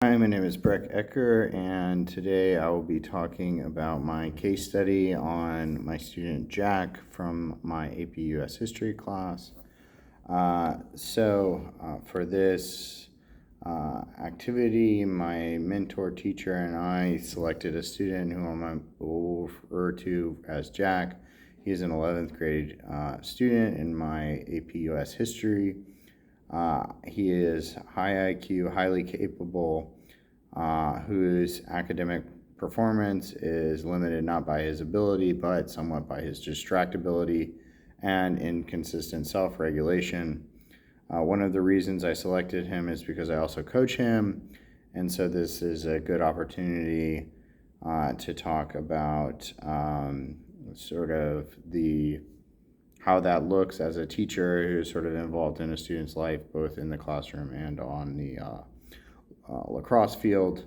Hi, my name is Breck Ecker, and today I will be talking about my case study on my student Jack from my AP US History class. For this activity, my mentor teacher and I selected a student who I will refer to as Jack. He is an 11th grade student in my AP US History. He is high IQ, highly capable, whose academic performance is limited not by his ability, but somewhat by his distractibility and inconsistent self-regulation. One of the reasons I selected him is because I also coach him, and so this is a good opportunity to talk about sort of the how that looks as a teacher who's sort of involved in a student's life, both in the classroom and on the lacrosse field.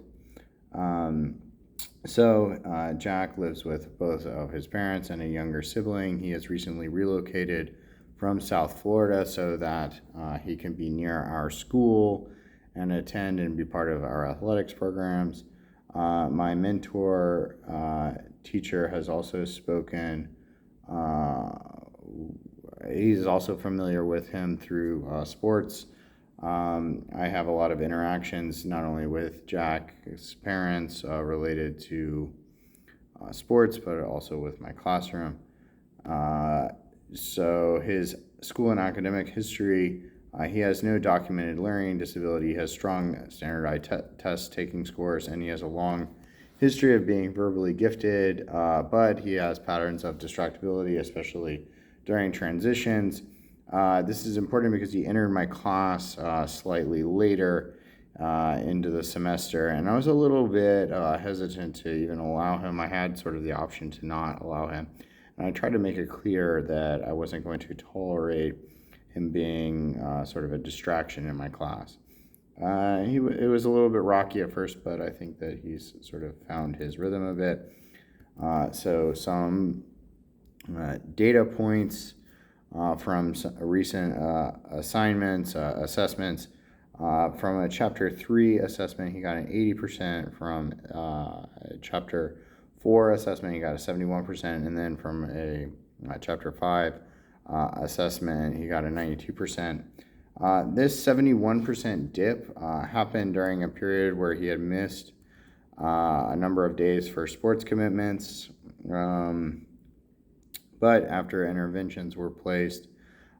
Jack lives with both of his parents and a younger sibling. He has recently relocated from South Florida so that he can be near our school and attend and be part of our athletics programs. My mentor teacher has also spoken. He's also familiar with him through sports. I have a lot of interactions not only with Jack's parents related to sports, but also with my classroom. So his school and academic history, he has no documented learning disability. He has strong standardized test taking scores, and he has a long history of being verbally gifted, but he has patterns of distractibility, especially during transitions. This is important because he entered my class slightly later into the semester, and I was a little bit hesitant to even allow him. I had sort of the option to not allow him, and I tried to make it clear that I wasn't going to tolerate him being sort of a distraction in my class. It was a little bit rocky at first, but I think that he's sort of found his rhythm a bit. Some data points from recent assignments, assessments. From a Chapter 3 assessment, he got an 80%. From Chapter 4 assessment, he got a 71%. And then from a Chapter 5 assessment, he got a 92%. This 71% dip happened during a period where he had missed a number of days for sports commitments. But after interventions were placed,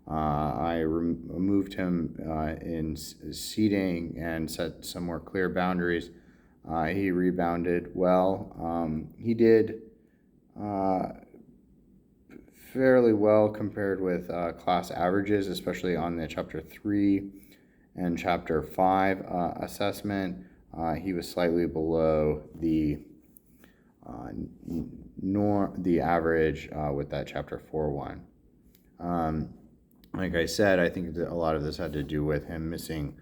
I removed him in seating and set some more clear boundaries. He rebounded well. He did fairly well compared with class averages, especially on the Chapter 3 and Chapter 5 assessment. He was slightly below the average with that Chapter 4 one. Like I said, I think that a lot of this had to do with him missing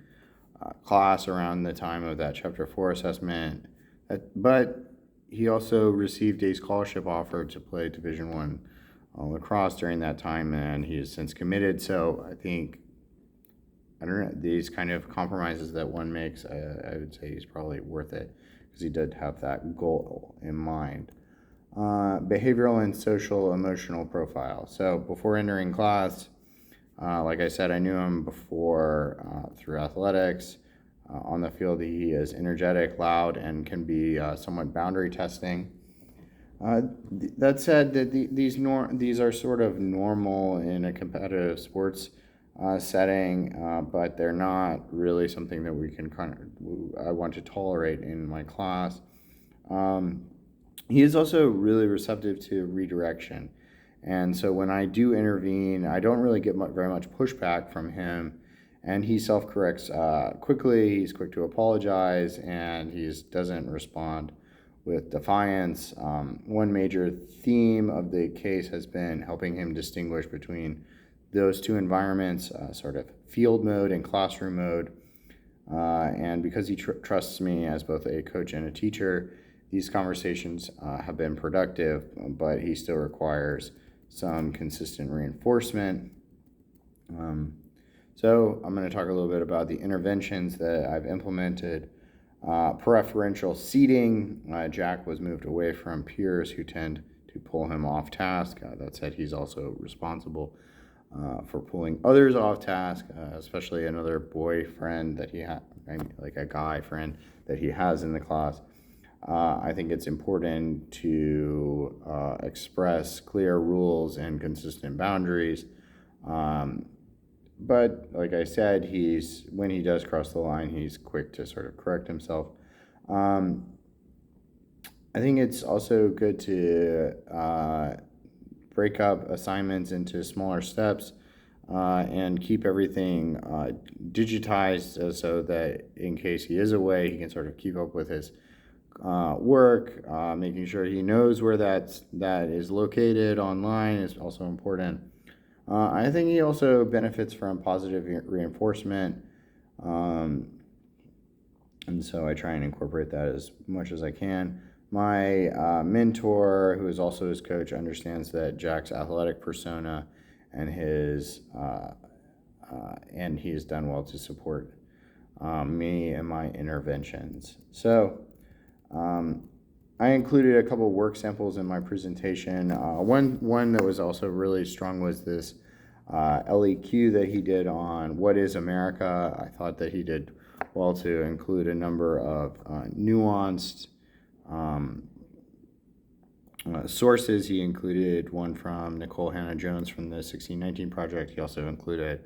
class around the time of that Chapter 4 assessment. But he also received a scholarship offer to play Division I lacrosse during that time, and he has since committed. So I think, I don't know, these kind of compromises that one makes, I would say he's probably worth it because he did have that goal in mind. Behavioral and social emotional profile. So before entering class, like I said, I knew him before through athletics. On the field, he is energetic, loud, and can be somewhat boundary testing. That said, that these are sort of normal in a competitive sports setting, but they're not really something that we can I want to tolerate in my class. He is also really receptive to redirection. And so when I do intervene, I don't really get very much pushback from him. And he self-corrects quickly, he's quick to apologize, and he doesn't respond with defiance. One major theme of the case has been helping him distinguish between those two environments, sort of field mode and classroom mode. And because he trusts me as both a coach and a teacher, these conversations have been productive, but he still requires some consistent reinforcement. So I'm going to talk a little bit about the interventions that I've implemented Preferential seating. Jack was moved away from peers who tend to pull him off task. That said, he's also responsible for pulling others off task, especially another boyfriend that he had, like a guy friend that he has in the class. I think it's important to express clear rules and consistent boundaries. But like I said, when he does cross the line, he's quick to sort of correct himself. I think it's also good to break up assignments into smaller steps and keep everything digitized so that in case he is away, he can sort of keep up with his work. Making sure he knows where that is located online is also important. I think he also benefits from positive reinforcement. And so I try and incorporate that as much as I can. My mentor, who is also his coach, understands that Jack's athletic persona and and he has done well to support me and my interventions. So I included a couple work samples in my presentation. One that was also really strong was this LEQ that he did on what is America. I thought that he did well to include a number of nuanced sources. He included one from Nicole Hannah-Jones from the 1619 Project. He also included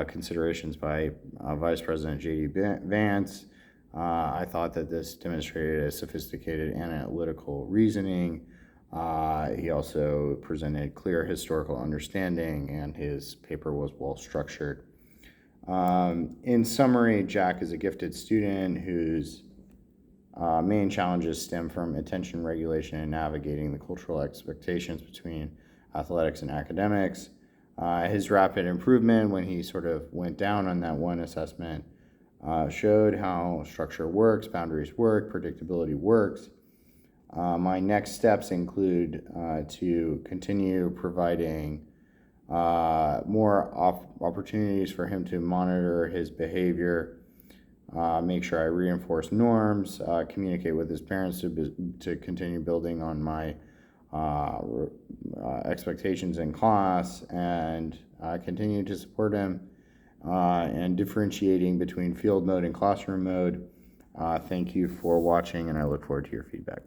considerations by Vice President J.D. Vance. I thought that this demonstrated a sophisticated analytical reasoning. He also presented clear historical understanding, and his paper was well structured. In summary, Jack is a gifted student whose main challenges stem from attention regulation and navigating the cultural expectations between athletics and academics. His rapid improvement when he sort of went down on that one assessment showed how structure works, boundaries work, predictability works. My next steps include to continue providing more opportunities for him to monitor his behavior, make sure I reinforce norms, communicate with his parents to continue building on my expectations in class, and continue to support him and differentiating between field mode and classroom mode. Thank you for watching, and I look forward to your feedback.